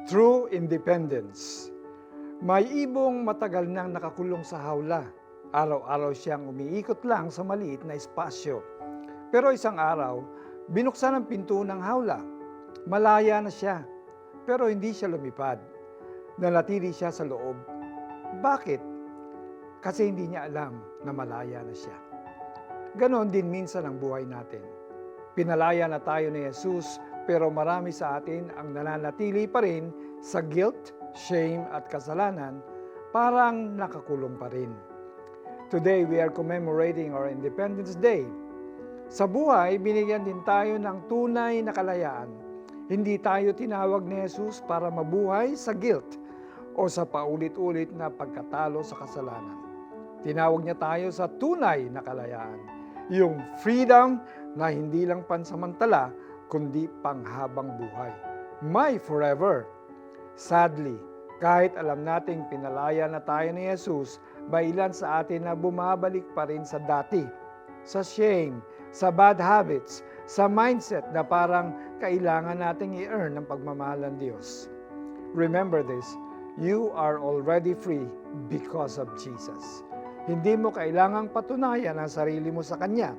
True independence. May ibong matagal nang nakakulong sa hawla. Araw-araw siyang umiikot lang sa maliit na espasyo. Pero isang araw, binuksan ang pinto ng hawla. Malaya na siya, pero hindi siya lumipad. Nanatili siya sa loob. Bakit? Kasi hindi niya alam na malaya na siya. Ganon din minsan ang buhay natin. Pinalaya na tayo ni Jesus, pero marami sa atin ang nananatili pa rin sa guilt, shame at kasalanan, parang nakakulong pa rin. Today, we are commemorating our Independence Day. Sa buhay, binigyan din tayo ng tunay na kalayaan. Hindi tayo tinawag ni Jesus para mabuhay sa guilt o sa paulit-ulit na pagkatalo sa kasalanan. Tinawag niya tayo sa tunay na kalayaan, yung freedom na hindi lang pansamantala, kundi panghabang buhay. May forever. Sadly, kahit alam nating pinalaya na tayo ni Jesus, may ilan sa atin na bumabalik pa rin sa dati, sa shame, sa bad habits, sa mindset na parang kailangan nating i-earn ang pagmamahal ng Diyos. Remember this, you are already free because of Jesus. Hindi mo kailangang patunayan ang sarili mo sa Kanya.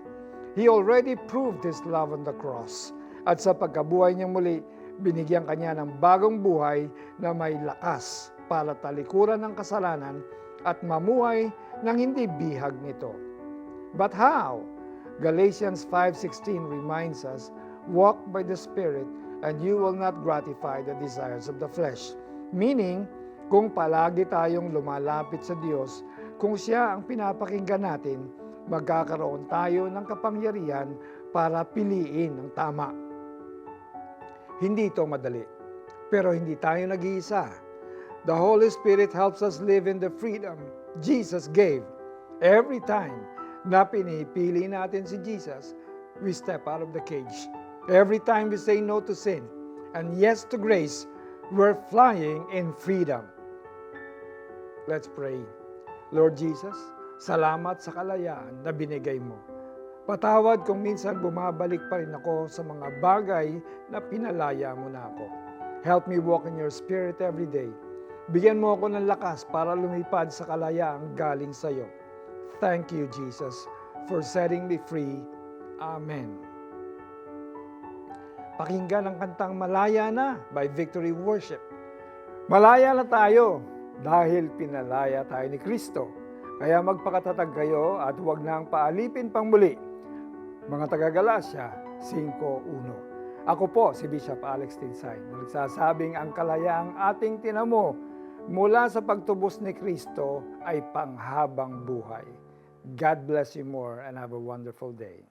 He already proved His love on the cross. At sa pagkabuhay niya muli, binigyan Kanya ng bagong buhay na may lakas para talikuran ng kasalanan at mamuhay ng hindi bihag nito. But how? Galatians 5:16 reminds us, walk by the Spirit and you will not gratify the desires of the flesh. Meaning, kung palagi tayong lumalapit sa Diyos, kung siya ang pinapakinggan natin, magkakaroon tayo ng kapangyarihan para piliin ang tama. Hindi ito madali, pero hindi tayo nag-iisa. The Holy Spirit helps us live in the freedom Jesus gave. Every time na pinipili natin si Jesus, we step out of the cage. Every time we say no to sin and yes to grace, we're flying in freedom. Let's pray. Lord Jesus, salamat sa kalayaan na binigay mo. Patawad kung minsan bumabalik pa rin ako sa mga bagay na pinalaya mo na ako. Help me walk in your Spirit every day. Bigyan mo ako ng lakas para lumipad sa kalayaang galing sa iyo. Thank you, Jesus, for setting me free. Amen. Pakinggan ang kantang Malaya Na by Victory Worship. Malaya na tayo dahil pinalaya tayo ni Kristo. Kaya magpakatatag kayo at huwag nang paalipin pang muli. Mga taga-Galacia 5:1. Ako po si Bishop Alex Tinsay, na nagsasabing ang kalayaang ating tinamo mula sa pagtubos ni Kristo ay panghabang buhay. God bless you more and have a wonderful day.